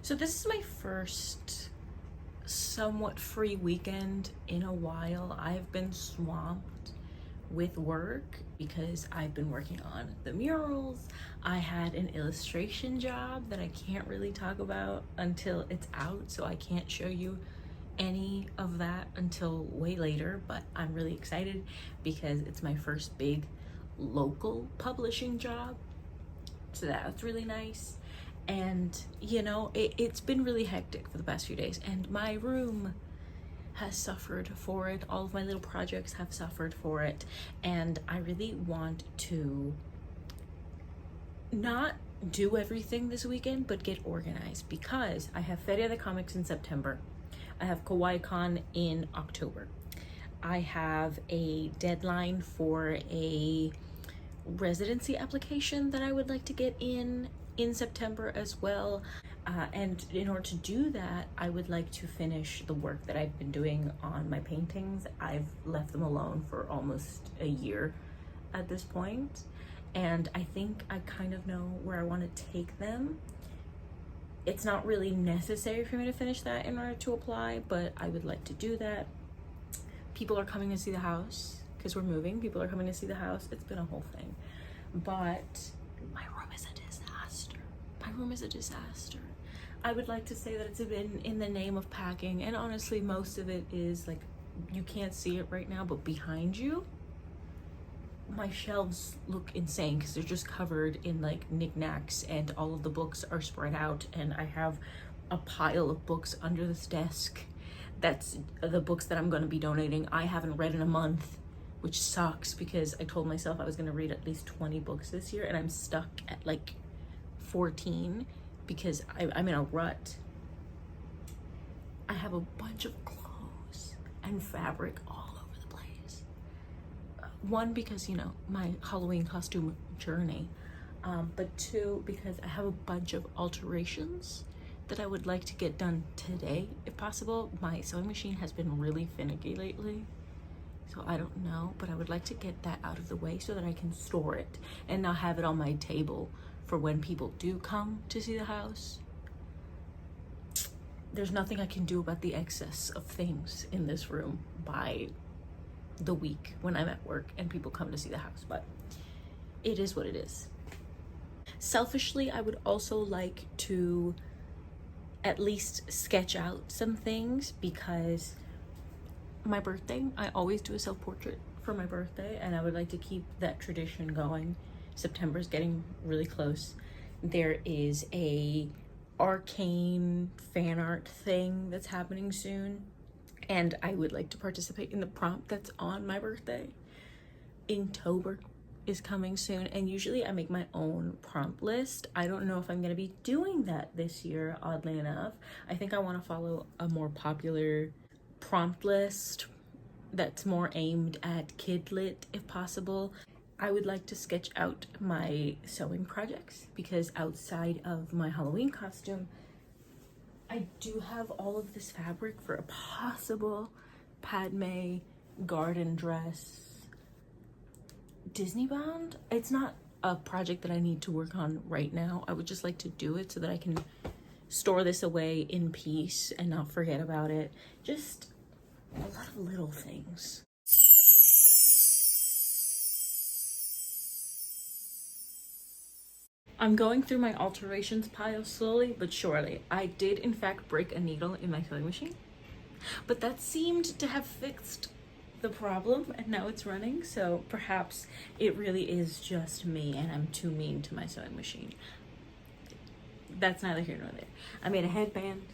So this is my first somewhat free weekend in a while. I've been swamped with work because I've been working on the murals. I had an illustration job that I can't really talk about until it's out, so I can't show you any of that until way later, but I'm really excited because it's my first big local publishing job, so that's really nice. And you know, it's been really hectic for the past few days, and my room has suffered for it. All of my little projects have suffered for it, and I really want to not do everything this weekend but get organized, because I have Feria de Comics in September, I have kowaiicon in October, I have a deadline for a residency application that I would like to get in September as well. And in order to do that, I would like to finish the work that I've been doing on my paintings. I've left them alone for almost a year at this point, and I think I kind of know where I want to take them. It's not really necessary for me to finish that in order to apply, but I would like to do that. People are coming to see the house because we're moving. People are coming to see the house. It's been a whole thing, but my room is a disaster. My room is a disaster. I would like to say that it's been in the name of packing, and honestly most of it is like, you can't see it right now, but behind you my shelves look insane because they're just covered in like knickknacks, and all of the books are spread out, and I have a pile of books under this desk. That's the books that I'm going to be donating. I haven't read in a month, which sucks because I told myself I was going to read at least 20 books this year, and I'm stuck at like 14 because I'm in a rut. I have a bunch of clothes and fabric all over the place. One, because, you know, my Halloween costume journey, but two, because I have a bunch of alterations that I would like to get done today if possible. My sewing machine has been really finicky lately, so I don't know, but I would like to get that out of the way so that I can store it and not have it on my table for when people do come to see the house. There's nothing I can do about the excess of things in this room by the week when I'm at work and people come to see the house, but it is what it is. Selfishly, I would also like to at least sketch out some things, because my birthday, I always do a self-portrait for my birthday, and I would like to keep that tradition going. September's getting really close. There is a arcane fan art thing that's happening soon, and I would like to participate in the prompt that's on my birthday. Inktober is coming soon, and usually I make my own prompt list. I don't know if I'm going to be doing that this year, oddly enough. I think I want to follow a more popular prompt list that's more aimed at kid lit if possible. I would like to sketch out my sewing projects, because outside of my Halloween costume, I do have all of this fabric for a possible Padme garden dress Disney bound. It's not a project that I need to work on right now. I would just like to do it so that I can store this away in peace and not forget about it. Just a lot of little things. I'm going through my alterations pile slowly but surely. I did in fact break a needle in my sewing machine, but that seemed to have fixed the problem, and now it's running, so perhaps it really is just me and I'm too mean to my sewing machine. That's neither here nor there. I made a headband,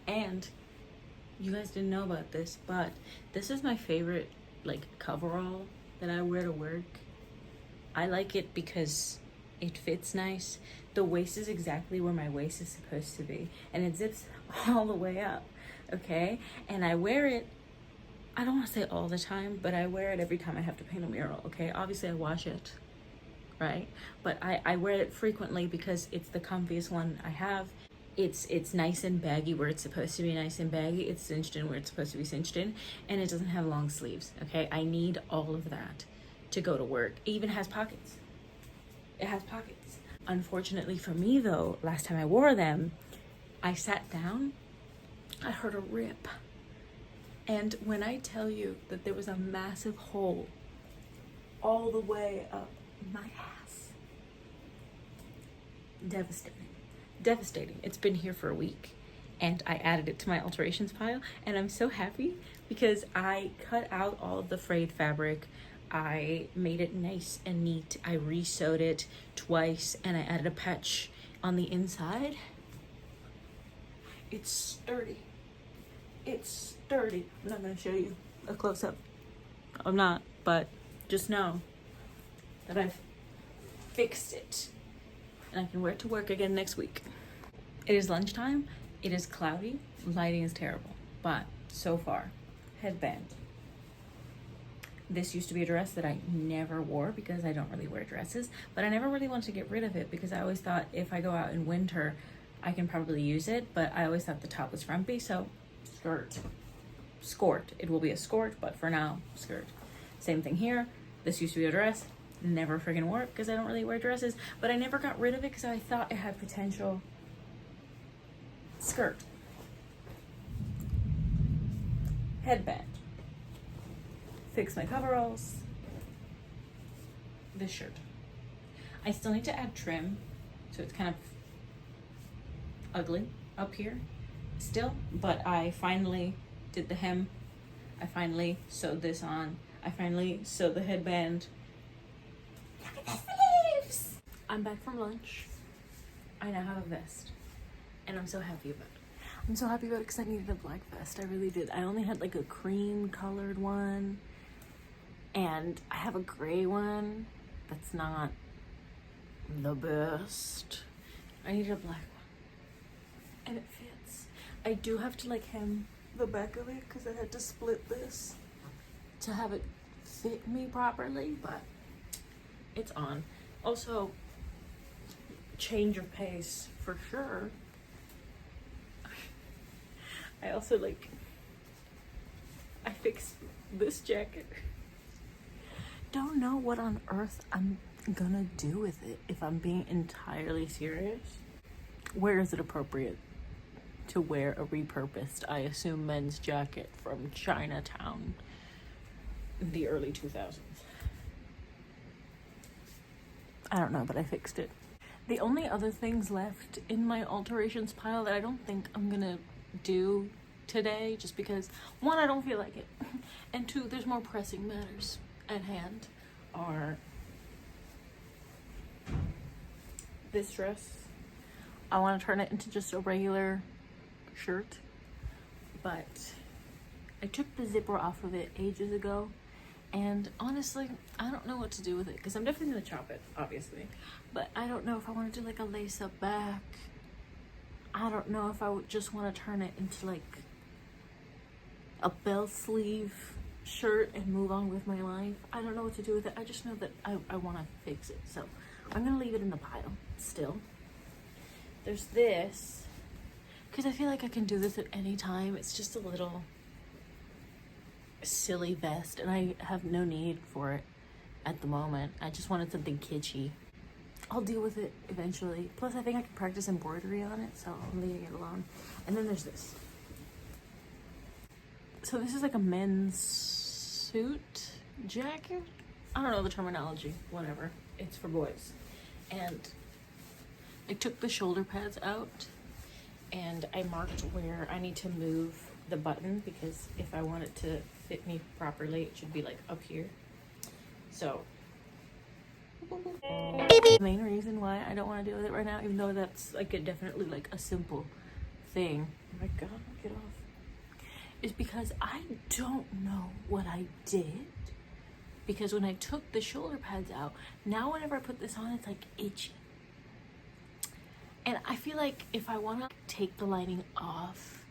and you guys didn't know about this, but this is my favorite like coverall that I wear to work. I like it because it fits nice. The waist is exactly where my waist is supposed to be, and it zips all the way up, okay? And I wear it, I don't want to say all the time, but I wear it every time I have to paint a mural, okay? Obviously I wash it, right? But I wear it frequently because it's the comfiest one I have. It's nice and baggy where it's supposed to be nice and baggy. It's cinched in where it's supposed to be cinched in, and it doesn't have long sleeves, okay? I need all of that to go to work. It even has pockets. It has pockets. Unfortunately for me though, last time I wore them, I sat down, I heard a rip. And when I tell you that there was a massive hole all the way up my ass, devastating. Devastating. It's been here for a week and I added it to my alterations pile, and I'm so happy because I cut out all of the frayed fabric. I made it nice and neat. I re-sewed it twice and I added a patch on the inside. It's sturdy. It's sturdy. I'm not gonna show you a close-up. I'm not, but just know that I've fixed it and I can wear it to work again next week. It is lunchtime. It is cloudy. Lighting is terrible, but so far, headband. This used to be a dress that I never wore because I don't really wear dresses, but I never really wanted to get rid of it because I always thought if I go out in winter, I can probably use it, but I always thought the top was frumpy, so skirt. Skort. It will be a skort, but for now, skirt. Same thing here. This used to be a dress. Never friggin' wore it because I don't really wear dresses, but I never got rid of it because I thought it had potential. Skirt. Headband. Fix my coveralls. This shirt. I still need to add trim, so it's kind of ugly up here still, but I finally did the hem. I finally sewed this on. I finally sewed the headband. Look at the sleeves! I'm back from lunch. I now have a vest, and I'm so happy about it. I'm so happy about it because I needed a black vest. I really did. I only had like a cream colored one, and I have a gray one that's not the best. I needed a black one, and it fits. I do have to like hem the back of it because I had to split this to have it fit me properly, but it's on. Also, change of pace for sure. I also I fixed this jacket. Don't know what on earth I'm gonna do with it, if I'm being entirely serious. Where is it appropriate to wear a repurposed, I assume, men's jacket from Chinatown in the early 2000s? I don't know, but I fixed it. The only other things left in my alterations pile that I don't think I'm gonna do today, just because one, I don't feel like it, and two, there's more pressing matters at hand, are this dress. I want to turn it into just a regular shirt, but I took the zipper off of it ages ago, and honestly I don't know what to do with it because I'm definitely gonna chop it, obviously, but I don't know if I want to do like a lace-up back. I don't know if I would just want to turn it into like a bell sleeve shirt and move on with my life. I don't know what to do with it. I just know that I want to fix it, so I'm gonna leave it in the pile still. There's this, because I feel like I can do this at any time. It's just a little silly vest and I have no need for it at the moment. I just wanted something kitschy. I'll deal with it eventually. Plus I think I can practice embroidery on it, so I'm leaving it alone. And then there's this. So this is like a men's suit jacket. I don't know the terminology, whatever. It's for boys. And I took the shoulder pads out and I marked where I need to move the button, because if I want it to fit me properly, it should be like up here. So the main reason why I don't want to deal with it right now, even though that's like definitely like a simple thing, oh my god, get off, is because I don't know what I did. Because when I took the shoulder pads out, now whenever I put this on, it's like itchy. And I feel like if I want to take the lining off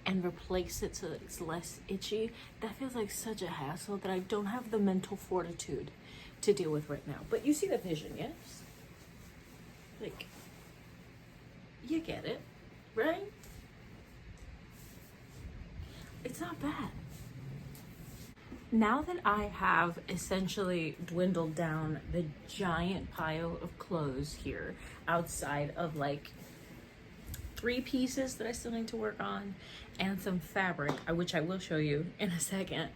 and replace it so that it's less itchy, that feels like such a hassle that I don't have the mental fortitude to deal with right now. But you see the vision, yes? Like, you get it, right? It's not bad. Now that I have essentially dwindled down the giant pile of clothes here outside of like 3 pieces that I still need to work on, and some fabric, which I will show you in a second.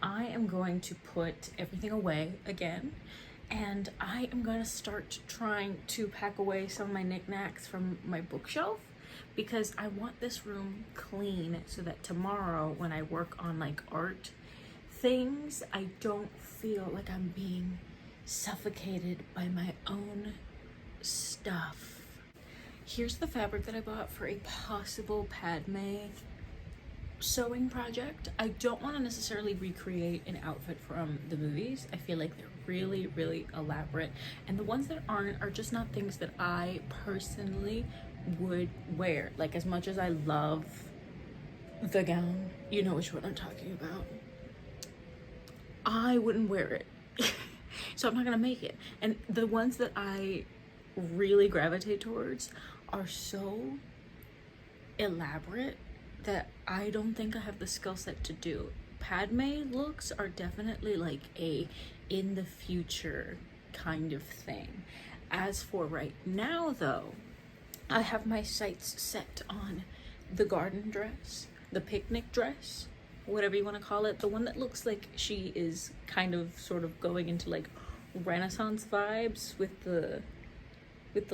I am going to put everything away again, and I am going to start trying to pack away some of my knickknacks from my bookshelf, because I want this room clean so that tomorrow when I work on like art things, I don't feel like I'm being suffocated by my own stuff. Here's the fabric that I bought for a possible Padme sewing project. I don't want to necessarily recreate an outfit from the movies. I feel like they're really, really elaborate, and the ones that aren't are just not things that I personally would wear. Like, as much as I love the gown, you know which one I'm talking about, I wouldn't wear it. So I'm not gonna make it. And the ones that I really gravitate towards are so elaborate that I don't think I have the skill set to do. Padme looks are definitely like a in the future kind of thing. As for right now though, I have my sights set on the garden dress, the picnic dress, whatever you want to call it, the one that looks like she is kind of sort of going into like Renaissance vibes with the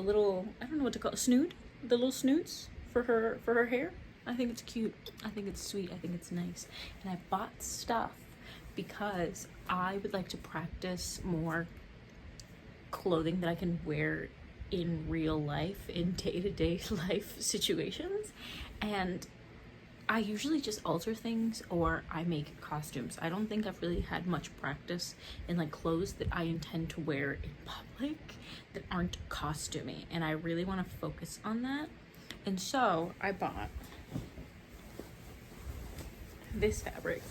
little, I don't know what to call it, snoot, the little snoots for her hair. I think it's cute. I think it's sweet. I think it's nice. And I bought stuff because I would like to practice more clothing that I can wear in real life, in day-to-day life situations. And I usually just alter things or I make costumes. I don't think I've really had much practice in like clothes that I intend to wear in public that aren't costumey, and I really want to focus on that. And so I bought this fabric.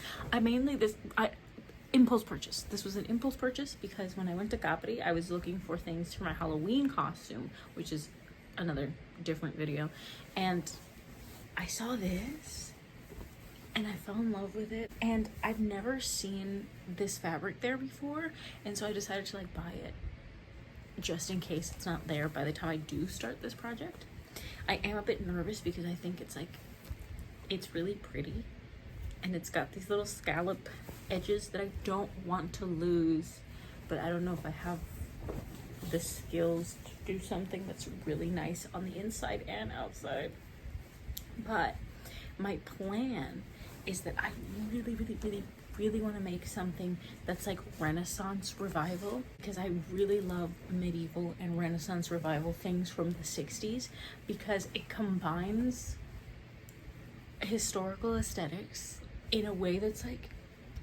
Impulse purchase. This was an impulse purchase because when I went to Capri, I was looking for things for my Halloween costume, which is another different video, and I saw this and I fell in love with it, and I've never seen this fabric there before, and so I decided to like buy it just in case it's not there by the time I do start this project. I am a bit nervous because I think it's really pretty, and it's got these little scallop edges that I don't want to lose, but I don't know if I have the skills to do something that's really nice on the inside and outside. But my plan is that I really want to make something that's like Renaissance revival, because I really love medieval and Renaissance revival things from the 60s, because it combines historical aesthetics in a way that's like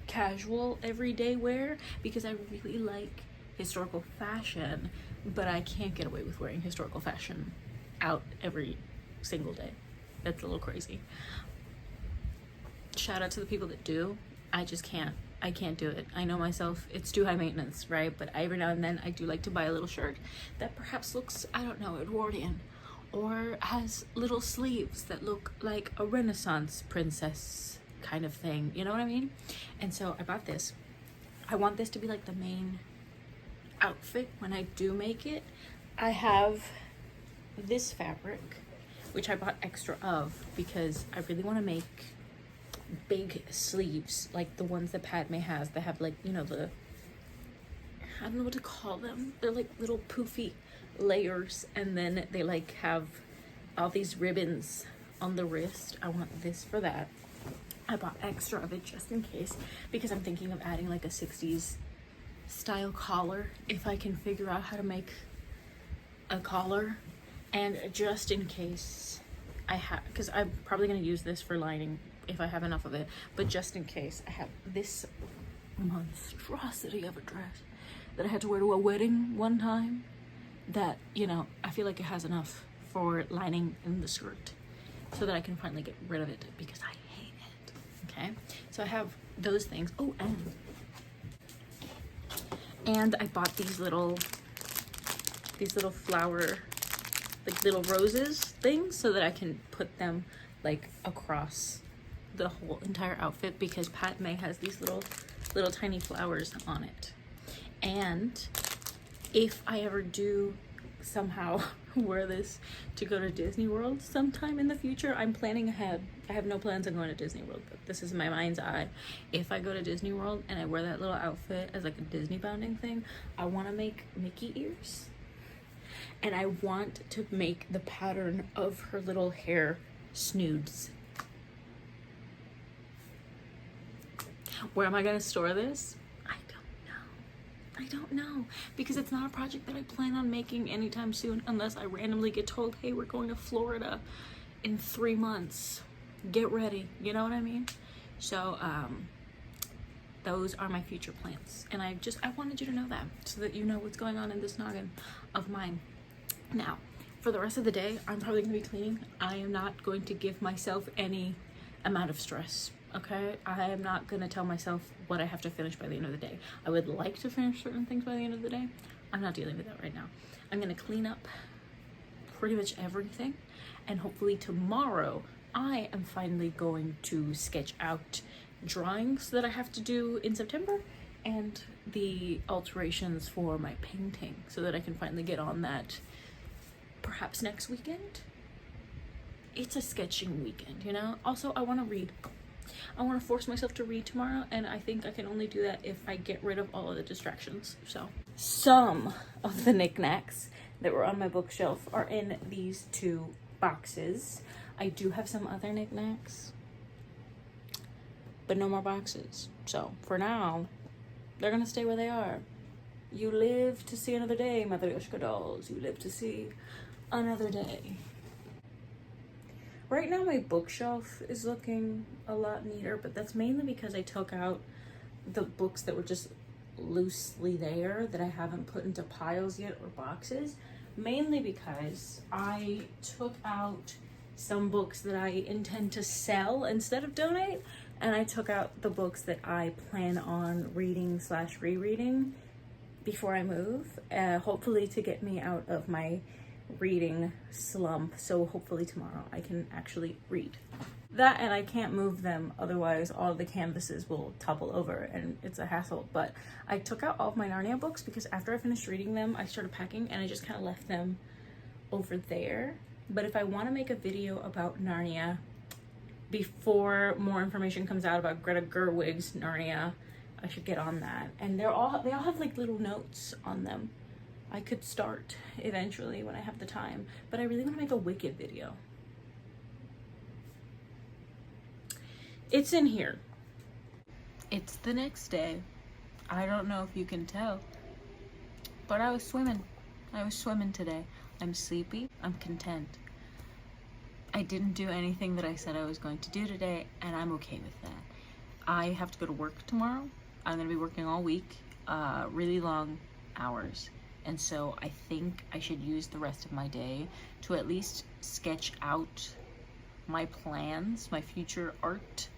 casual everyday wear, because I really like historical fashion, but I can't get away with wearing historical fashion out every single day. That's a little crazy. Shout out to the people that do. I just can't. I can't do it. I know myself, it's too high maintenance, right? But every now and then I do like to buy a little shirt that perhaps looks, I don't know, Edwardian, or has little sleeves that look like a Renaissance princess kind of thing. You know what I mean? And so I bought this. I want this to be like the main outfit when I do make it. I have this fabric, which I bought extra of because I really want to make big sleeves like the ones that Padme has that have like, you know, the, I don't know what to call them, they're like little poofy layers, and then they like have all these ribbons on the wrist. I want this for that. I bought extra of it just in case, because I'm thinking of adding like a 60s style collar if I can figure out how to make a collar. And just in case I have, because I'm probably going to use this for lining if I have enough of it, but just in case, I have this monstrosity of a dress that I had to wear to a wedding one time that, you know, I feel like it has enough for lining in the skirt so that I can finally get rid of it because I hate it. Okay, so I have those things. Oh, and I bought these little flower, like little roses things, so that I can put them like across the whole entire outfit, because Padme has these little tiny flowers on it. And if I ever do somehow wear this to go to Disney World sometime in the future. I'm planning ahead. I have no plans on going to Disney World, but this is in my mind's eye. If I go to Disney World and I wear that little outfit as like a Disney bounding thing, I want to make Mickey ears. And I want to make the pattern of her little hair snoods. Where am I going to store this? I don't know, because it's not a project that I plan on making anytime soon unless I randomly get told, hey, we're going to Florida in 3 months. Get ready. You know what I mean? So, those are my future plans. And I wanted you to know that so that you know what's going on in this noggin of mine. Now, for the rest of the day, I'm probably going to be cleaning. I am not going to give myself any amount of stress. Okay, I am not gonna tell myself what I have to finish by the end of the day. I would like to finish certain things by the end of the day. I'm not dealing with that right now. I'm gonna clean up pretty much everything, and hopefully tomorrow I am finally going to sketch out drawings that I have to do in September and the alterations for my painting so that I can finally get on that perhaps next weekend. It's a sketching weekend, you know? Also, I want to read. I want to force myself to read tomorrow, and I think I can only do that if I get rid of all of the distractions. So some of the knickknacks that were on my bookshelf are in these 2 boxes. I do have some other knickknacks, but no more boxes. So for now, they're gonna stay where they are. You live to see another day, Matryoshka dolls. You live to see another day. Right now my bookshelf is looking a lot neater, but that's mainly because I took out the books that were just loosely there that I haven't put into piles yet or boxes. Mainly because I took out some books that I intend to sell instead of donate, and I took out the books that I plan on reading/rereading before I move, hopefully to get me out of my reading slump. So hopefully tomorrow I can actually read that, and I can't move them, otherwise all the canvases will topple over and it's a hassle. But I took out all of my Narnia books because after I finished reading them I started packing and I just kind of left them over there. But if I want to make a video about Narnia before more information comes out about Greta Gerwig's Narnia, I should get on that. And they all have like little notes on them. I could start eventually when I have the time, but I really want to make a Wicked video. It's in here. It's the next day. I don't know if you can tell, but I was swimming. I was swimming today. I'm sleepy. I'm content. I didn't do anything that I said I was going to do today, and I'm okay with that. I have to go to work tomorrow. I'm going to be working all week, really long hours. And so I think I should use the rest of my day to at least sketch out my plans, my future art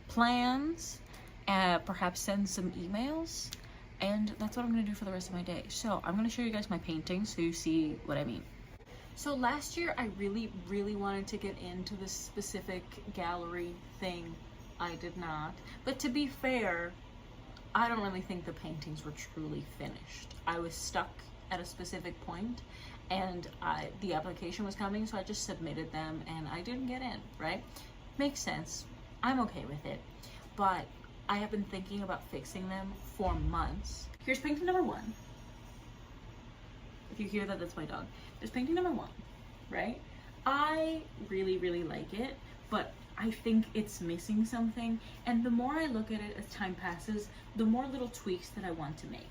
plans, perhaps send some emails, and that's what I'm going to do for the rest of my day. So I'm going to show you guys my paintings so you see what I mean. So last year I really wanted to get into this specific gallery thing. I did not. But to be fair, I don't really think the paintings were truly finished. I was stuck at a specific point, and the application was coming, so I just submitted them and I didn't get in, right? Makes sense. I'm okay with it. But I have been thinking about fixing them for months. Here's painting number 1. If you hear that, that's my dog. There's painting number 1, right? I really like it, but I think it's missing something, and the more I look at it as time passes, the more little tweaks that I want to make.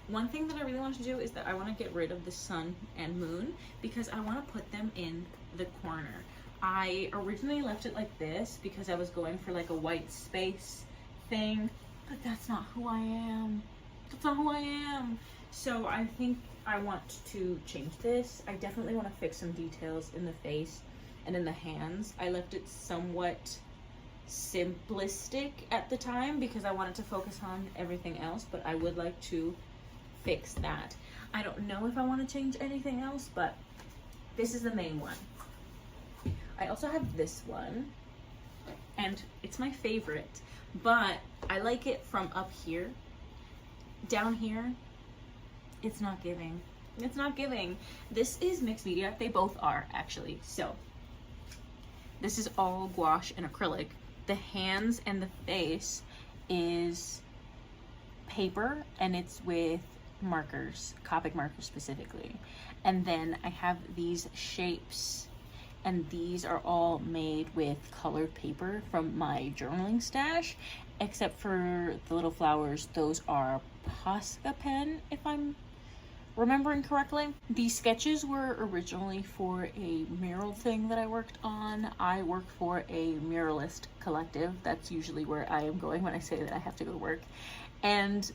One thing that I really want to do is that I want to get rid of the sun and moon because I want to put them in the corner. I originally left it like this because I was going for like a white space thing, but that's not who I am. That's not who I am. So I think I want to change this. I definitely want to fix some details in the face and in the hands. I left it somewhat simplistic at the time because I wanted to focus on everything else, but I would like to fix that. I don't know if I want to change anything else, but this is the main one. I also have this one, and it's my favorite, but I like it from up here. Down here, it's not giving. It's not giving. This is mixed media. They both are, actually. So this is all gouache and acrylic. The hands and the face is paper, and it's with markers, Copic markers specifically. And then I have these shapes, and these are all made with colored paper from my journaling stash, except for the little flowers. Those are Posca pen, if I'm remembering correctly. These sketches were originally for a mural thing that I worked on. I work for a muralist collective. That's usually where I am going when I say that I have to go to work. And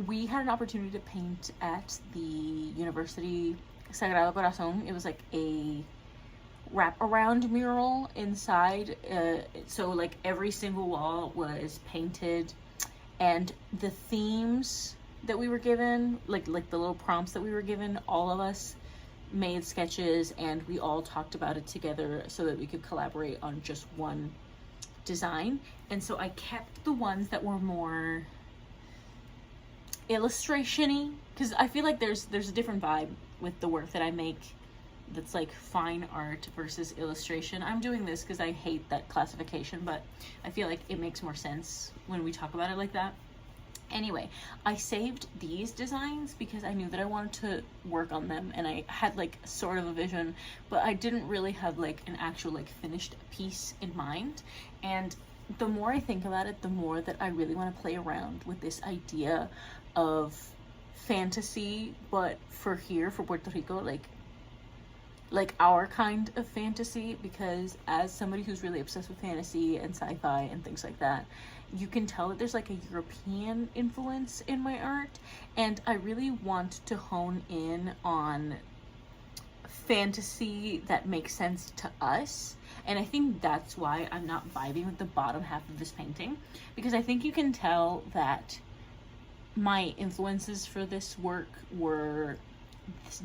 we had an opportunity to paint at the University Sagrado Corazon. It was like a wrap-around mural inside. So like every single wall was painted, and the themes that we were given, like the little prompts that we were given, all of us made sketches, and we all talked about it together so that we could collaborate on just one design. And so I kept the ones that were more illustration-y, because I feel like there's a different vibe with the work that I make that's like fine art versus illustration. I'm doing this because I hate that classification, but I feel like it makes more sense when we talk about it like that. Anyway, I saved these designs because I knew that I wanted to work on them, and I had like sort of a vision, but I didn't really have like an actual like finished piece in mind. And the more I think about it, the more that I really want to play around with this idea of fantasy, but for Puerto Rico, like our kind of fantasy, because as somebody who's really obsessed with fantasy and sci-fi and things like that, you can tell that there's like a European influence in my art, and I really want to hone in on fantasy that makes sense to us. And I think that's why I'm not vibing with the bottom half of this painting, because I think you can tell that my influences for this work were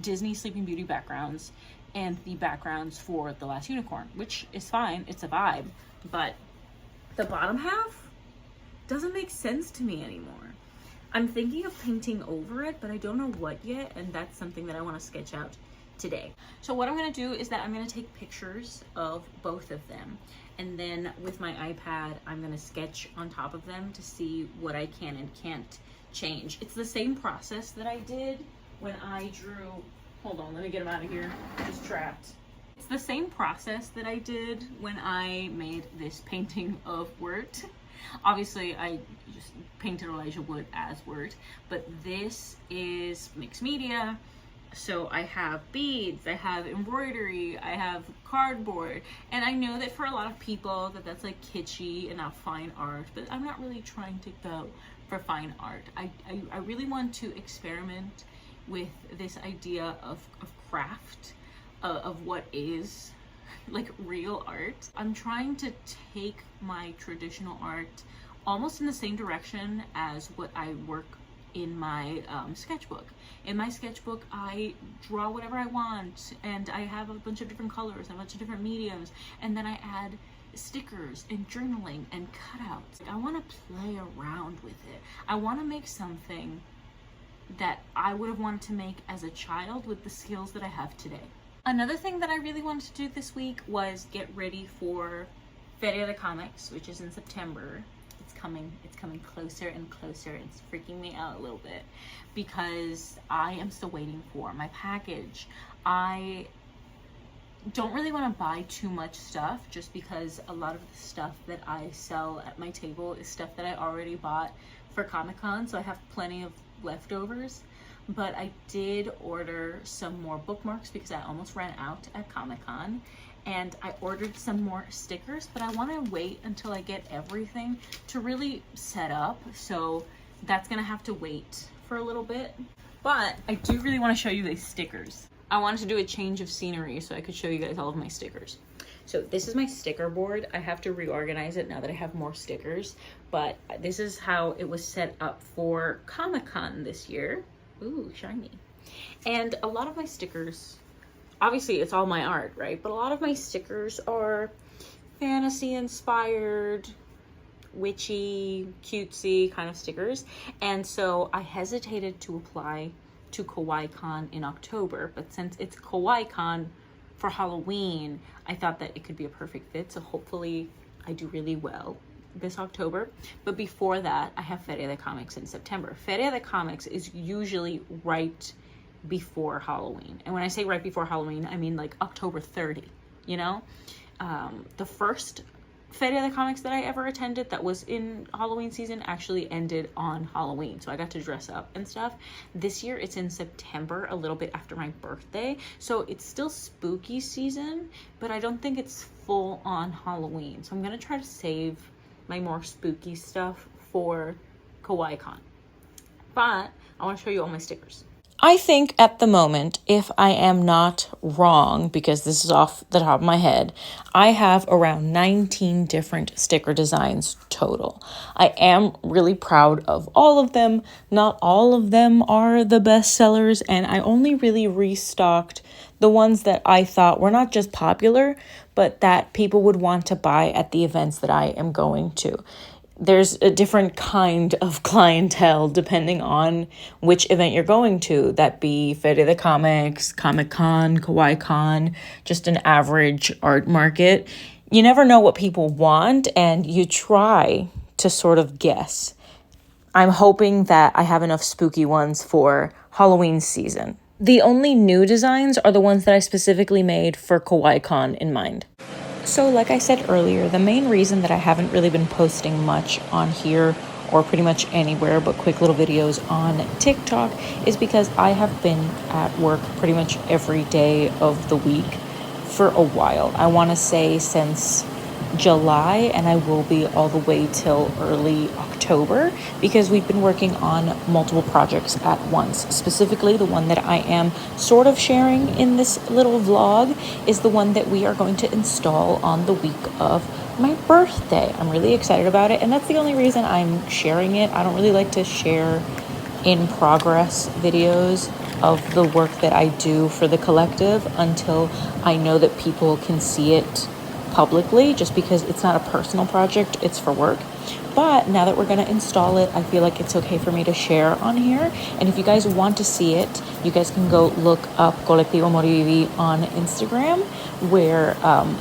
Disney Sleeping Beauty backgrounds and the backgrounds for The Last Unicorn, which is fine, it's a vibe, but the bottom half doesn't make sense to me anymore. I'm thinking of painting over it, but I don't know what yet, and that's something that I want to sketch out today. So what I'm going to do is that I'm going to take pictures of both of them, and then with my iPad I'm going to sketch on top of them to see what I can and can't change. It's the same process that I did when I drew, hold on, let me get him out of here, I'm just trapped. It's the same process that I did when I made this painting of Wirt. Obviously I just painted Elijah Wood as Wirt, but this is mixed media. So I have beads, I have embroidery, I have cardboard, and I know that for a lot of people that's like kitschy and not fine art, but I'm not really trying to go for fine art. I really want to experiment with this idea of craft, of what is like real art. I'm trying to take my traditional art almost in the same direction as what I work in my sketchbook. In my sketchbook, I draw whatever I want, and I have a bunch of different colors and a bunch of different mediums, and then I add stickers and journaling and cutouts. I want to play around with it. I want to make something that I would have wanted to make as a child with the skills that I have today. Another thing that I really wanted to do this week was get ready for Feria de Comics, which is in September. It's coming closer and closer. It's freaking me out a little bit because I am still waiting for my package. I don't really want to buy too much stuff just because a lot of the stuff that I sell at my table is stuff that I already bought for Comic-Con, so I have plenty of leftovers. But I did order some more bookmarks because I almost ran out at Comic-Con, and I ordered some more stickers, but I want to wait until I get everything to really set up, so that's gonna have to wait for a little bit. But I do really want to show you these stickers. I wanted to do a change of scenery so I could show you guys all of my stickers. So this is my sticker board. I have to reorganize it now that I have more stickers, but this is how it was set up for Comic-Con this year. Ooh, shiny. And a lot of my stickers, obviously it's all my art, right? But a lot of my stickers are fantasy inspired, witchy, cutesy kind of stickers. And so I hesitated to apply to KowaiiCon in October, but since it's KowaiiCon for Halloween, I thought that it could be a perfect fit. So hopefully I do really well this October. But before that, I have Feria de Comics in September. Feria de Comics is usually right before Halloween. And when I say right before Halloween, I mean like October 30, you know? The first Feria de Comics that I ever attended that was in Halloween season actually ended on Halloween, so I got to dress up and stuff. This year it's in September, a little bit after my birthday, so it's still spooky season, but I don't think it's full on Halloween, so I'm gonna try to save my more spooky stuff for KowaiiCon. But I want to show you all my stickers. I think at the moment, if I am not wrong, because this is off the top of my head, I have around 19 different sticker designs total. I am really proud of all of them. Not all of them are the best sellers, and I only really restocked the ones that I thought were not just popular, but that people would want to buy at the events that I am going to. There's a different kind of clientele depending on which event you're going to. That be Feria de Comics, Comic-Con, KowaiiCon, just an average art market. You never know what people want, and you try to sort of guess. I'm hoping that I have enough spooky ones for Halloween season. The only new designs are the ones that I specifically made for KowaiiCon in mind. So like I said earlier, the main reason that I haven't really been posting much on here or pretty much anywhere but quick little videos on TikTok is because I have been at work pretty much every day of the week for a while. I want to say since July, and I will be all the way till early October because we've been working on multiple projects at once. Specifically, the one that I am sort of sharing in this little vlog is the one that we are going to install on the week of my birthday. I'm really excited about it, and that's the only reason I'm sharing it. I don't really like to share in progress videos of the work that I do for the collective until I know that people can see it publicly, just because it's not a personal project, it's for work. But now that we're going to install it, I feel like it's okay for me to share on here. And if you guys want to see it, you guys can go look up Colectivo Morivivi on Instagram, where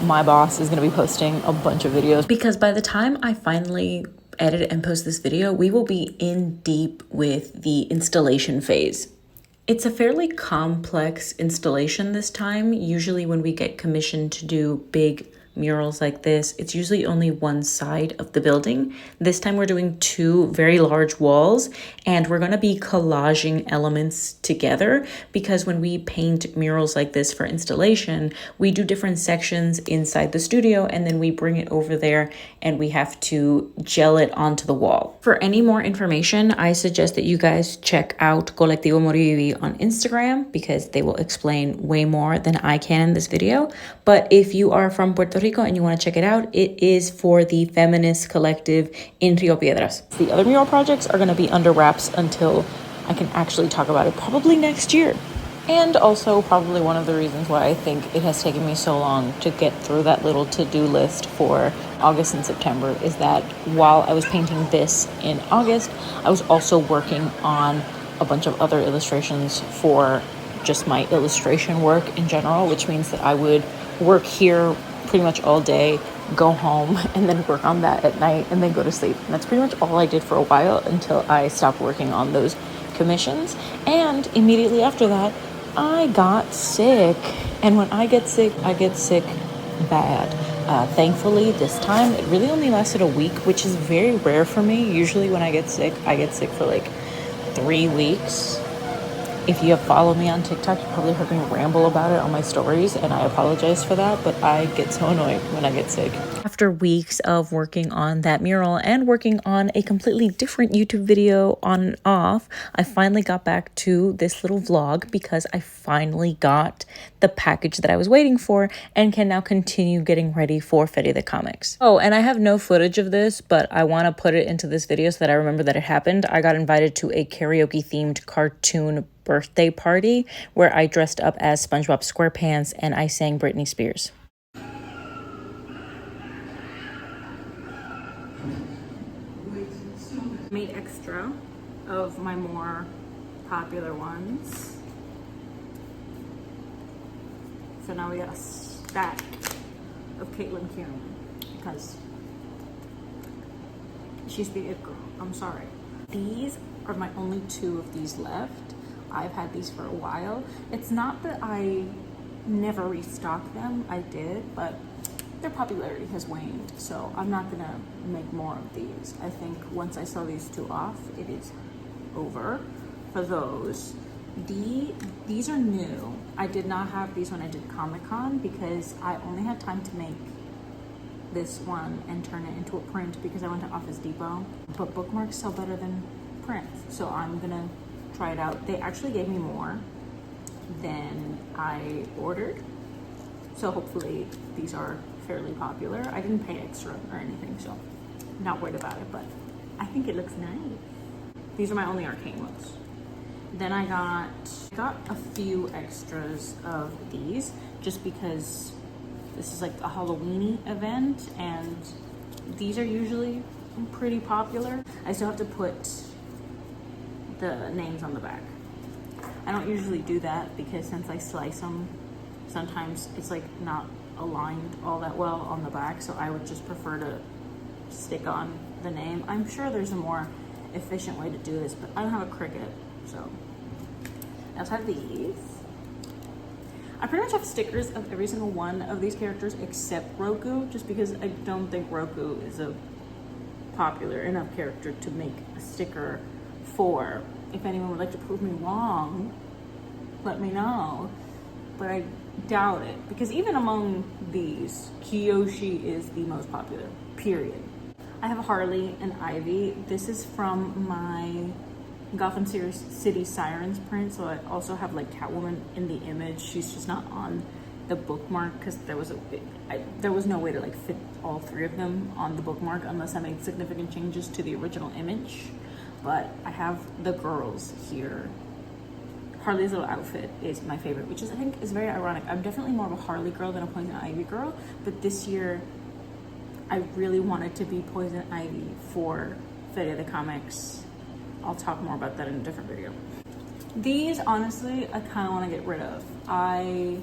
my boss is going to be posting a bunch of videos, because by the time I finally edit and post this video, we will be in deep with the installation phase. It's a fairly complex installation this time. Usually when we get commissioned to do big murals like this, it's usually only one side of the building. This time we're doing two very large walls, and we're going to be collaging elements together, because when we paint murals like this for installation, we do different sections inside the studio and then we bring it over there and we have to gel it onto the wall. For any more information, I suggest that you guys check out Colectivo Morivivi on Instagram, because they will explain way more than I can in this video. But if you are from Puerto Rico and you want to check it out, it is for the feminist collective in Rio Piedras. The other mural projects are going to be under wraps until I can actually talk about it, probably next year. And also probably one of the reasons why I think it has taken me so long to get through that little to-do list for August and September is that while I was painting this in August, I was also working on a bunch of other illustrations for just my illustration work in general, which means that I would work here pretty much all day, go home, and then work on that at night, and then go to sleep. And that's pretty much all I did for a while until I stopped working on those commissions. And immediately after that, I got sick. And when I get sick bad. Thankfully, this time, it really only lasted a week, which is very rare for me. Usually when I get sick for like 3 weeks. If you have followed me on TikTok, you probably heard me ramble about it on my stories, and I apologize for that, but I get so annoyed when I get sick. After weeks of working on that mural and working on a completely different YouTube video on and off, I finally got back to this little vlog because I finally got the package that I was waiting for and can now continue getting ready for Feria de Comics. Oh, and I have no footage of this, but I want to put it into this video so that I remember that it happened. I got invited to a karaoke-themed cartoon birthday party where I dressed up as SpongeBob SquarePants and I sang Britney Spears. Made extra of my more popular ones. So now we got a stack of Caitlin Kieran because she's the it girl. I'm sorry. These are my only 2 of these left. I've had these for a while. It's not that I never restock them. I did, but their popularity has waned. So I'm not gonna make more of these. I think once I sell these 2 off, it is over for those. These are new. I did not have these when I did Comic-Con because I only had time to make this one and turn it into a print because I went to Office Depot. But bookmarks sell better than prints, so I'm gonna try it out. They actually gave me more than I ordered, so hopefully these are fairly popular. I didn't pay extra or anything, so I'm not worried about it, but I think it looks nice. These are my only arcane ones. Then I got a few extras of these just because this is like a Halloween-y event and these are usually pretty popular. I still have to put the names on the back. I don't usually do that because since I slice them, sometimes it's like not aligned all that well on the back, so I would just prefer to stick on the name. I'm sure there's a more efficient way to do this, but I don't have a Cricut, so I also have these. I pretty much have stickers of every single one of these characters except Roku, just because I don't think Roku is a popular enough character to make a sticker for. If anyone would like to prove me wrong, let me know, but I doubt it, because even among these, Kiyoshi is the most popular, period. I have Harley and Ivy. This is from my Gotham City Sirens print, so I also have like Catwoman in the image. She's just not on the bookmark because there was no way to like fit all 3 of them on the bookmark unless I made significant changes to the original image. But I have the girls here. Harley's little outfit is my favorite, which is, I think, is very ironic. I'm definitely more of a Harley girl than a Poison Ivy girl, but this year I really wanted to be Poison Ivy for Feria de Comics. I'll talk more about that in a different video. These, honestly, I kind of want to get rid of. I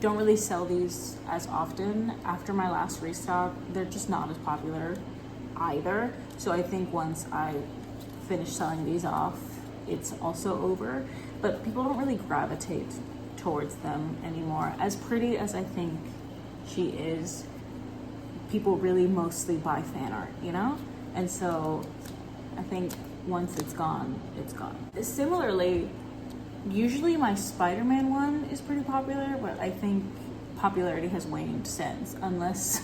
don't really sell these as often. After my last restock, they're just not as popular either. So I think once I finish selling these off, it's also over. But people don't really gravitate towards them anymore. As pretty as I think she is, people really mostly buy fan art, you know? And so I think once it's gone, it's gone. Similarly, usually my Spider-Man one is pretty popular, but I think popularity has waned since, unless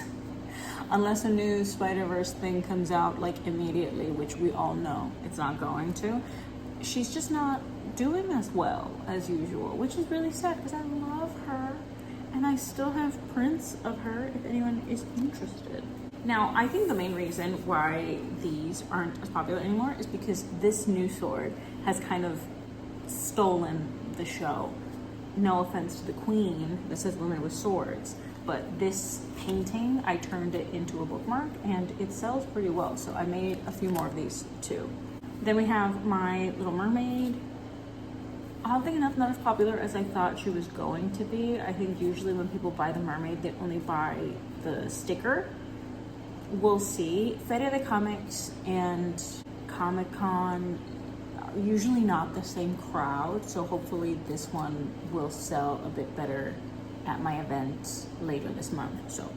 a new Spider-Verse thing comes out like immediately, which we all know it's not going to. She's just not doing as well as usual, which is really sad because I love her and I still have prints of her if anyone is interested. Now, I think the main reason why these aren't as popular anymore is because this new sword has kind of stolen the show. No offense to the queen that says women with swords, but this painting, I turned it into a bookmark and it sells pretty well. So I made a few more of these too. Then we have my Little Mermaid. Oddly enough, not as popular as I thought she was going to be. I think usually when people buy the mermaid, they only buy the sticker. We'll see. Feria de Comics and Comic-Con are usually not the same crowd, so hopefully this one will sell a bit better at my event later this month. So,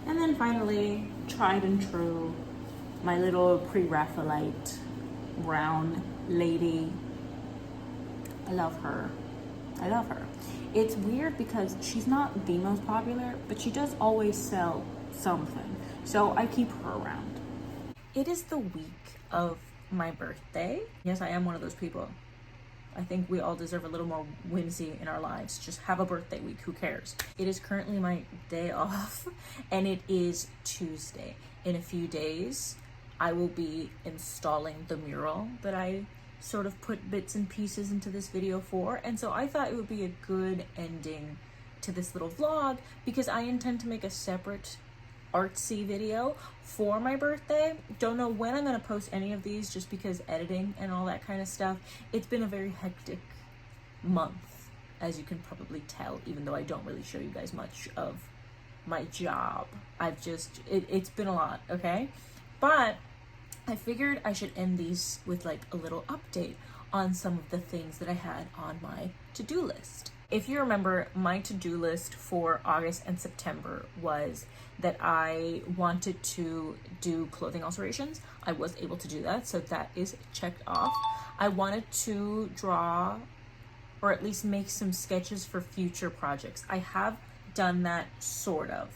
and then finally, tried and true, my little pre-Raphaelite brown lady. I love her. I love her. It's weird because she's not the most popular, but she does always sell something, so I keep her around. It is the week of my birthday. Yes, I am one of those people. I think we all deserve a little more whimsy in our lives. Just have a birthday week, who cares? It is currently my day off and it is Tuesday. In a few days, I will be installing the mural that I sort of put bits and pieces into this video for, and so I thought it would be a good ending to this little vlog because I intend to make a separate artsy video for my birthday. Don't know when I'm gonna post any of these, just because editing and all that kind of stuff. It's been a very hectic month, as you can probably tell, even though I don't really show you guys much of my job. It's been a lot, okay? But I figured I should end these with like a little update on some of the things that I had on my to-do list. If you remember, my to-do list for August and September was that I wanted to do clothing alterations. I was able to do that, so that is checked off. I wanted to draw, or at least make some sketches for future projects. I have done that, sort of.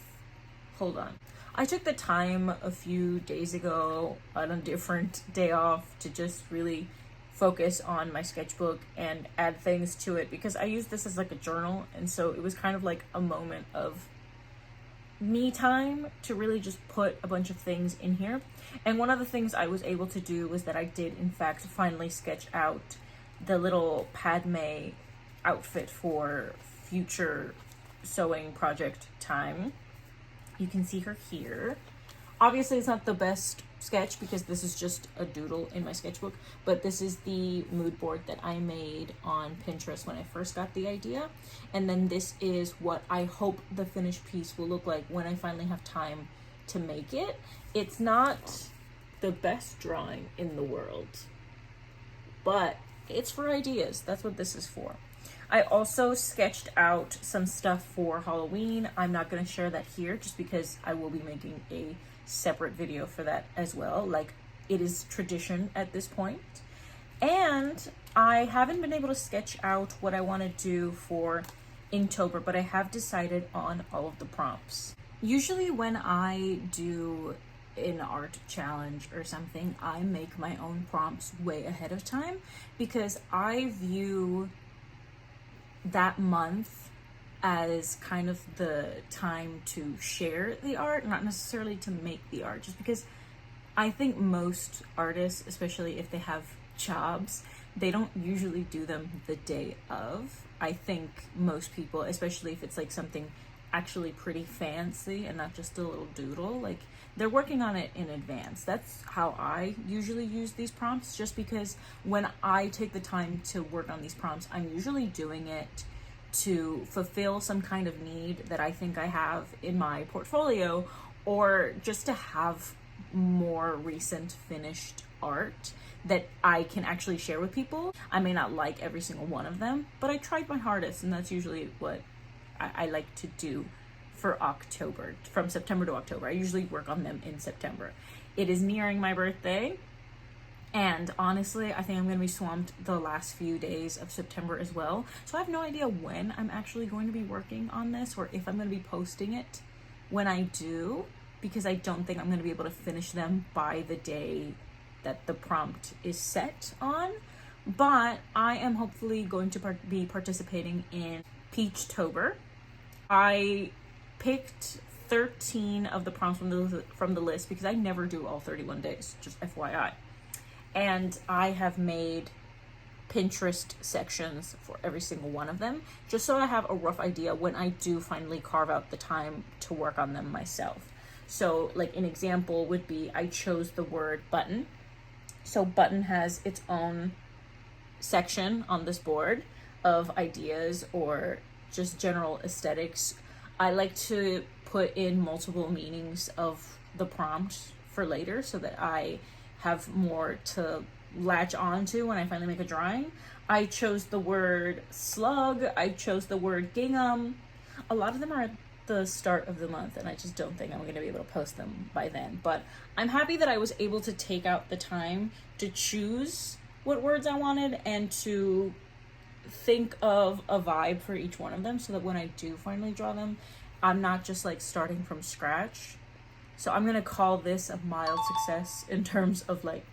Hold on. I took the time a few days ago on a different day off to just really focus on my sketchbook and add things to it, because I use this as like a journal, and so it was kind of like a moment of me time to really just put a bunch of things in here. And one of the things I was able to do was that I did in fact finally sketch out the little Padme outfit for future sewing project time. You can see her here. Obviously it's not the best sketch because this is just a doodle in my sketchbook, but this is the mood board that I made on Pinterest when I first got the idea. And then this is what I hope the finished piece will look like when I finally have time to make it. It's not the best drawing in the world, but it's for ideas. That's what this is for. I also sketched out some stuff for Halloween. I'm not going to share that here just because I will be making a separate video for that as well. Like, it is tradition at this point. And I haven't been able to sketch out what I want to do for Inktober, but I have decided on all of the prompts. Usually when I do an art challenge or something, I make my own prompts way ahead of time, because I view that month as kind of the time to share the art, not necessarily to make the art, just because I think most artists, especially if they have jobs, they don't usually do them the day of. I think most people, especially if it's like something actually pretty fancy and not just a little doodle, like they're working on it in advance. That's how I usually use these prompts, just because when I take the time to work on these prompts, I'm usually doing it to fulfill some kind of need that I think I have in my portfolio, or just to have more recent finished art that I can actually share with people. I may not like every single one of them, but I tried my hardest, and that's usually what I like to do for October. From September to October, I usually work on them in September. It is nearing my birthday, and honestly, I think I'm going to be swamped the last few days of September as well. So I have no idea when I'm actually going to be working on this, or if I'm going to be posting it when I do, because I don't think I'm going to be able to finish them by the day that the prompt is set on. But I am hopefully going to be participating in Peachtober. I picked 13 of the prompts from the list because I never do all 31 days, just FYI. And I have made Pinterest sections for every single one of them, just so I have a rough idea when I do finally carve out the time to work on them myself. So like an example would be, I chose the word button. So button has its own section on this board of ideas or just general aesthetics. I like to put in multiple meanings of the prompt for later, so that I have more to latch on to when I finally make a drawing. I chose the word slug. I chose the word gingham. A lot of them are at the start of the month, and I just don't think I'm going to be able to post them by then. But I'm happy that I was able to take out the time to choose what words I wanted and to think of a vibe for each one of them, so that when I do finally draw them, I'm not just like starting from scratch. So I'm gonna call this a mild success in terms of like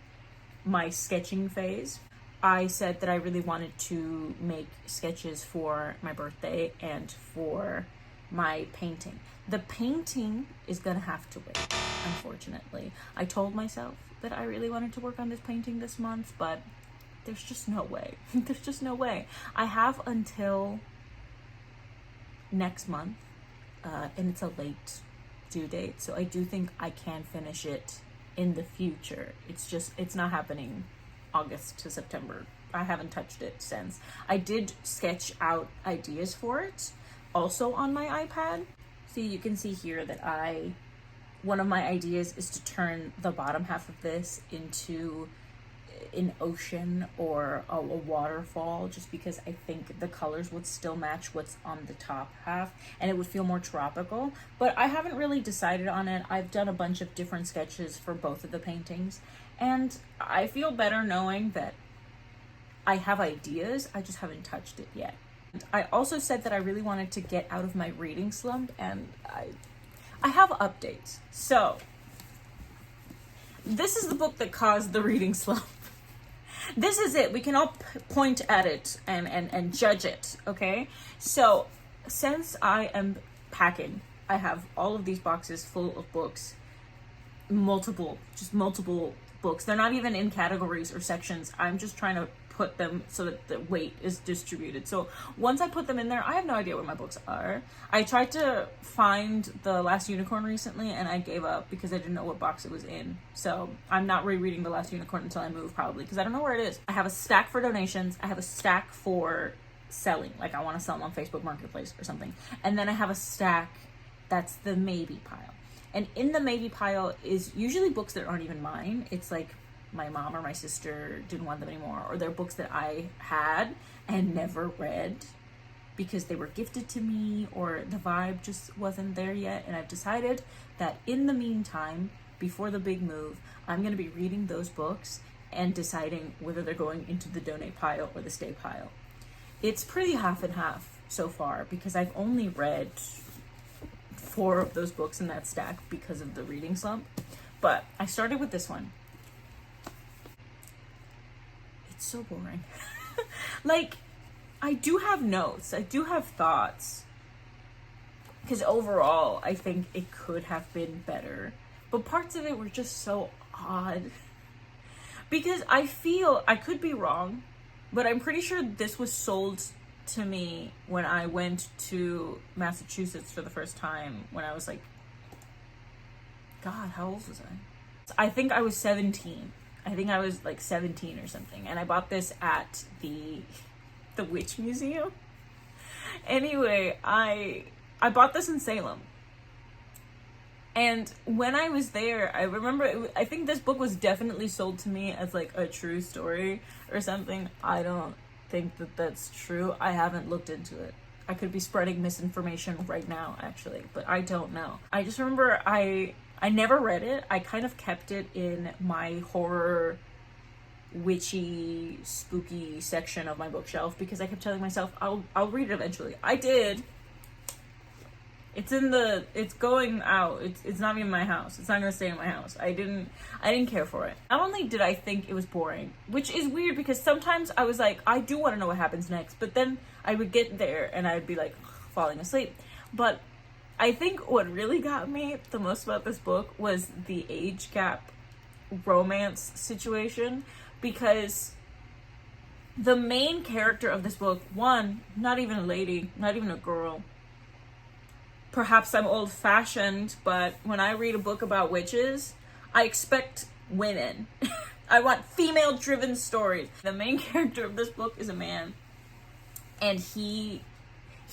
my sketching phase. I said that I really wanted to make sketches for my birthday and for my painting. The painting is gonna have to wait, unfortunately. I told myself that I really wanted to work on this painting this month, but there's just no way. There's just no way. I have until next month, and it's a late due date. So I do think I can finish it in the future. It's not happening August to September. I haven't touched it since. I did sketch out ideas for it also on my iPad. So you can see here that one of my ideas is to turn the bottom half of this into an ocean or a waterfall, just because I think the colors would still match what's on the top half and it would feel more tropical. But I haven't really decided on it. I've done a bunch of different sketches for both of the paintings, and I feel better knowing that I have ideas, I just haven't touched it yet. I also said that I really wanted to get out of my reading slump, and I have updates. So this is the book that caused the reading slump. This is it. We can all point at it and judge it, okay? So since I am packing, I have all of these boxes full of books, multiple books. They're not even in categories or sections. I'm just trying to put them so that the weight is distributed. So once I put them in there, I have no idea where my books are. I tried to find The Last Unicorn recently and I gave up because I didn't know what box it was in. So I'm not rereading The Last Unicorn until I move, probably, because I don't know where it is. I have a stack for donations. I have a stack for selling, like I want to sell them on Facebook Marketplace or something. And then I have a stack that's the maybe pile. And in the maybe pile is usually books that aren't even mine. It's like my mom or my sister didn't want them anymore, or they're books that I had and never read because they were gifted to me, or the vibe just wasn't there yet. And I've decided that in the meantime, before the big move, I'm going to be reading those books and deciding whether they're going into the donate pile or the stay pile. It's pretty half and half so far because I've only read 4 of those books in that stack because of the reading slump. But I started with this one. It's so boring. Like, I do have notes, I do have thoughts, because overall I think it could have been better, but parts of it were just so odd. Because I feel, I could be wrong, but I'm pretty sure this was sold to me when I went to Massachusetts for the first time when I was like, God, how old was I? I think I was 17. I think I was like 17 or something, and I bought this at the Witch Museum. Anyway, I bought this in Salem, and when I was there, I remember I think this book was definitely sold to me as like a true story or something. I don't think that that's true. I haven't looked into it. I could be spreading misinformation right now, actually, but I don't know. I just remember I never read it. I kind of kept it in my horror, witchy, spooky section of my bookshelf because I kept telling myself I'll read it eventually. I did. It's going out. It's not even in my house. It's not gonna stay in my house. I didn't care for it. Not only did I think it was boring, which is weird because sometimes I was like, I do want to know what happens next, but then I would get there and I'd be like falling asleep. But I think what really got me the most about this book was the age gap romance situation, because the main character of this book, one, not even a lady, not even a girl. Perhaps I'm old-fashioned, but when I read a book about witches, I expect women. I want female-driven stories. The main character of this book is a man, and he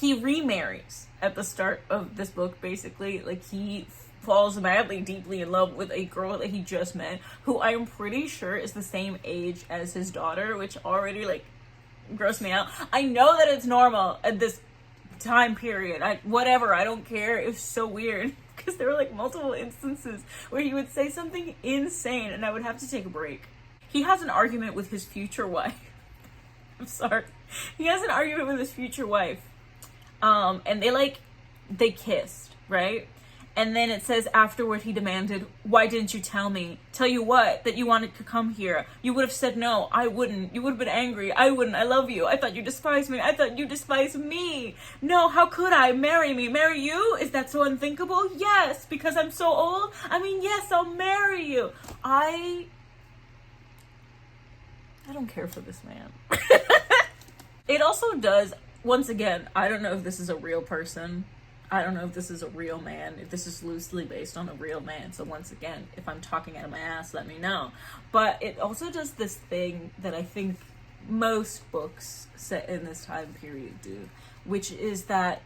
remarries at the start of this book, basically. Like, he falls madly, deeply in love with a girl that he just met, who I'm pretty sure is the same age as his daughter, which already, like, grossed me out. I know that it's normal at this time period. Whatever, I don't care. It was so weird, because there were, like, multiple instances where he would say something insane, and I would have to take a break. He has an argument with his future wife. I'm sorry. He has an argument with his future wife. And they kissed, right? And then it says afterward he demanded, "Why didn't you tell me? Tell you what? That you wanted to come here. You would have said no. I wouldn't. You would have been angry. I wouldn't. I love you. I thought you despised me. I thought you despised me. No, how could I? Marry me. Marry you? Is that so unthinkable? Yes, because I'm so old. I mean, yes, I'll marry you." I don't care for this man. It also does, once again, I don't know if this is a real person. I don't know if this is a real man, if this is loosely based on a real man. So once again, if I'm talking out of my ass, let me know. But it also does this thing that I think most books set in this time period do, which is that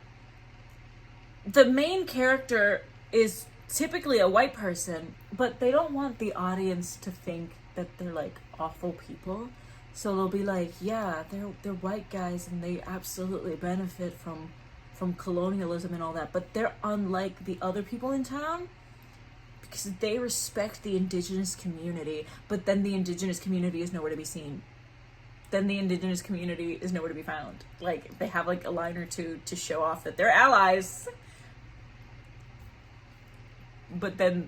the main character is typically a white person, but they don't want the audience to think that they're like awful people. So they'll be like, yeah, they're white guys and they absolutely benefit from colonialism and all that, but they're unlike the other people in town because they respect the indigenous community, but then the indigenous community is nowhere to be seen. Then the indigenous community is nowhere to be found. Like, they have like a line or two to show off that they're allies, but then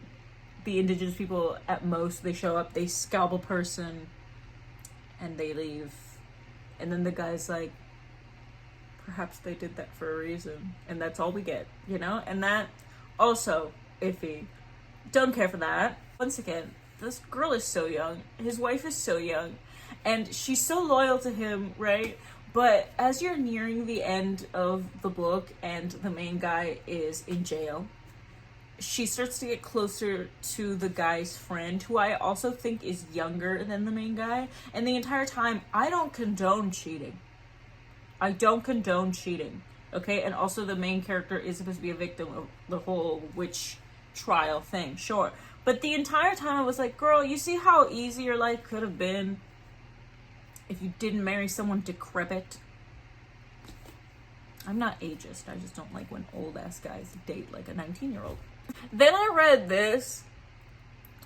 the indigenous people, at most, they show up, they scalp a person, and they leave. And then the guy's like, perhaps they did that for a reason, and that's all we get, you know? And that, also, iffy. Don't care for that. Once again, this girl is so young, his wife is so young, and she's so loyal to him, right? But as you're nearing the end of the book and the main guy is in jail, she starts to get closer to the guy's friend, who I also think is younger than the main guy. And the entire time, I don't condone cheating. I don't condone cheating, okay? And also the main character is supposed to be a victim of the whole witch trial thing, sure. But the entire time I was like, girl, you see how easy your life could have been if you didn't marry someone decrepit? I'm not ageist, I just don't like when old-ass guys date like a 19-year-old. Then I read this,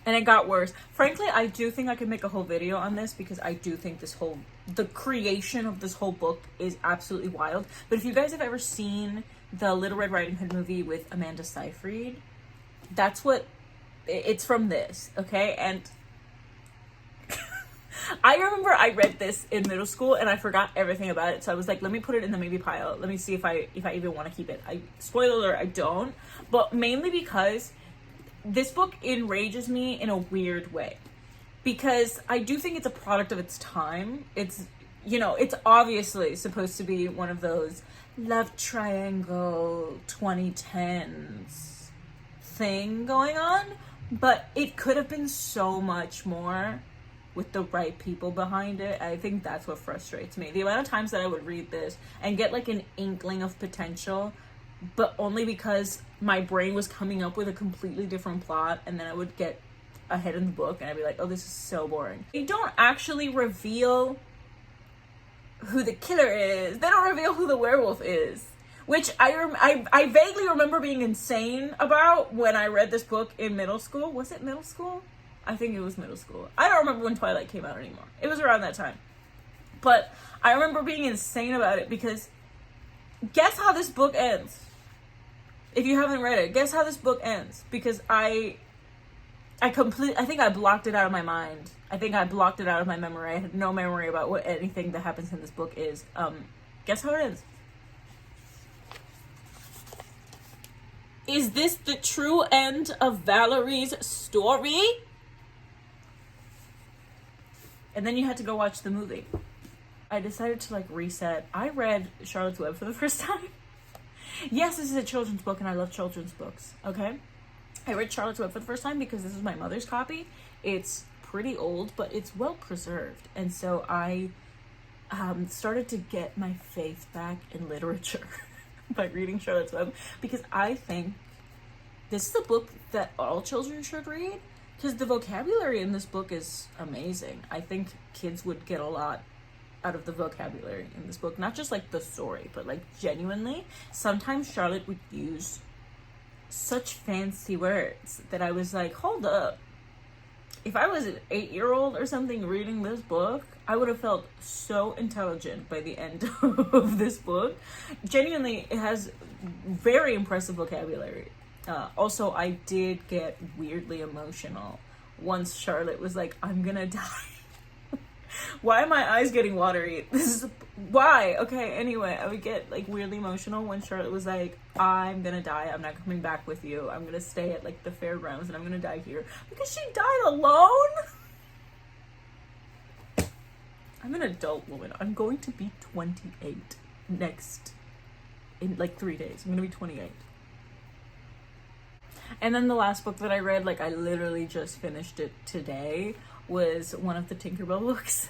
and it got worse. Frankly, I do think I could make a whole video on this because I do think the creation of this whole book is absolutely wild. But if you guys have ever seen the Little Red Riding Hood movie with Amanda Seyfried, that's what, it's from this, okay? And I remember I read this in middle school and I forgot everything about it. So I was like, let me put it in the maybe pile. Let me see if I even want to keep it. Spoiler alert, I don't. But mainly because this book enrages me in a weird way. Because I do think it's a product of its time. It's, you know, it's obviously supposed to be one of those love triangle 2010s thing going on. But it could have been so much more with the right people behind it. I think that's what frustrates me. The amount of times that I would read this and get like an inkling of potential, but only because my brain was coming up with a completely different plot, and then I would get ahead in the book and I'd be like, oh, this is so boring. They don't actually reveal who the killer is. They don't reveal who the werewolf is, which I vaguely remember being insane about when I read this book in middle school. Was it middle school? I think it was middle school. I don't remember when Twilight came out anymore. It was around that time. But I remember being insane about it because guess how this book ends? If you haven't read it, guess how this book ends? Because I think I blocked it out of my mind. I think I blocked it out of my memory. I had no memory about what anything that happens in this book is. Guess how it ends? Is this the true end of Valerie's story? And then you had to go watch the movie. I decided to like reset. I read Charlotte's Web for the first time. Yes, this is a children's book and I love children's books, okay? I read Charlotte's Web for the first time because this is my mother's copy. It's pretty old, but it's well preserved. And so I started to get my faith back in literature by reading Charlotte's Web, because I think this is a book that all children should read, because the vocabulary in this book is amazing. I think kids would get a lot out of the vocabulary in this book. Not just like the story, but like genuinely. Sometimes Charlotte would use such fancy words that I was like, hold up. If I was an 8-year-old or something reading this book, I would have felt so intelligent by the end of this book. Genuinely, it has very impressive vocabulary. Also, I did get weirdly emotional once Charlotte was like, I'm gonna die. Why are my eyes getting watery? This is why. Okay, anyway, I would get like weirdly emotional when Charlotte was like, I'm gonna die, I'm not coming back with you, I'm gonna stay at like the fairgrounds and I'm gonna die here, because she died alone. I'm an adult woman. I'm going to be 28 in like 3 days. I'm gonna be 28. And then the last book that I read, like I literally just finished it today, was one of the Tinkerbell books.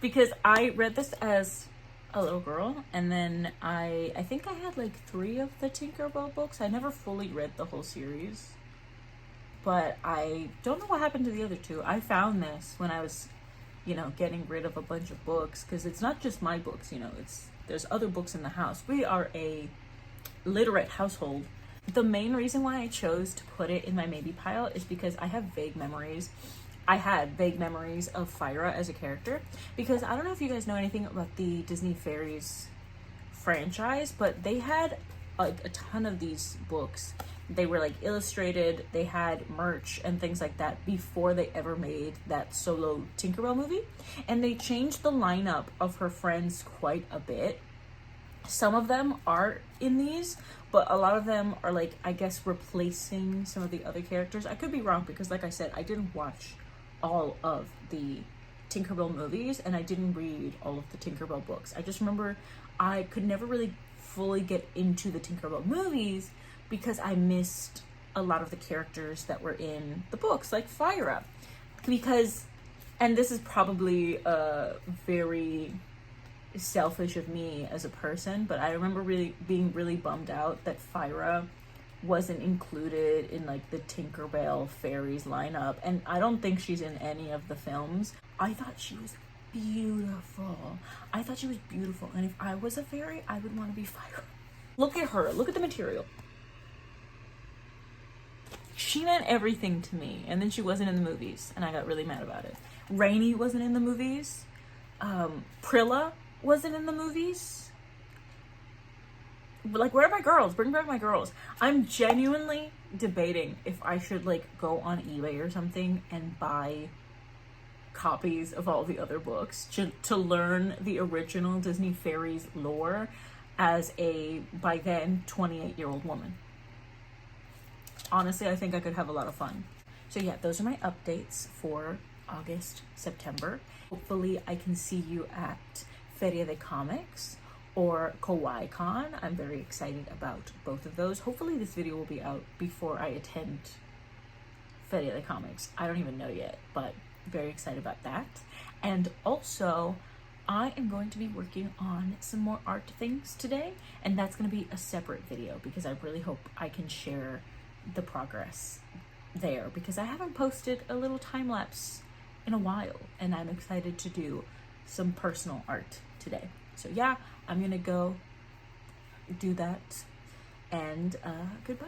Because I read this as a little girl, and then I think I had like 3 of the Tinkerbell books. I never fully read the whole series, but I don't know what happened to the other 2. I found this when I was, you know, getting rid of a bunch of books, because it's not just my books, you know, there's other books in the house. We are a literate household. The main reason why I chose to put it in my maybe pile is because I have vague memories. I had vague memories of Fyra as a character, because I don't know if you guys know anything about the Disney Fairies franchise, but they had like a ton of these books. They were like illustrated, they had merch and things like that before they ever made that solo Tinkerbell movie. And they changed the lineup of her friends quite a bit. Some of them are in these, but a lot of them are like, I guess, replacing some of the other characters. I could be wrong, because like I said, I didn't watch all of the Tinkerbell movies, and I didn't read all of the Tinkerbell books. I just remember I could never really fully get into the Tinkerbell movies because I missed a lot of the characters that were in the books, like Fyra. Because, and this is probably very selfish of me as a person, but I remember being really bummed out that Fyra wasn't included in like the Tinkerbell fairies lineup, and I don't think she's in any of the films. I thought she was beautiful. I thought she was beautiful, and if I was a fairy, I would want to be Fyra. Look at her, look at the material. She meant everything to me, and then she wasn't in the movies, and I got really mad about it. Rainey wasn't in the movies. Prilla wasn't in the movies. Like, where are my girls? Bring back my girls. I'm genuinely debating if I should like go on eBay or something and buy copies of all the other books to learn the original Disney Fairies lore as a, by then, 28-year-old woman. Honestly, I think I could have a lot of fun. So yeah, those are my updates for August, September. Hopefully I can see you at Feria de Comics or kowaiicon. I'm very excited about both of those. Hopefully this video will be out before I attend Feria de Comics. I don't even know yet, but very excited about that. And also, I am going to be working on some more art things today, and that's going to be a separate video because I really hope I can share the progress there, because I haven't posted a little time-lapse in a while, and I'm excited to do some personal art today. So yeah, I'm gonna go do that, and goodbye.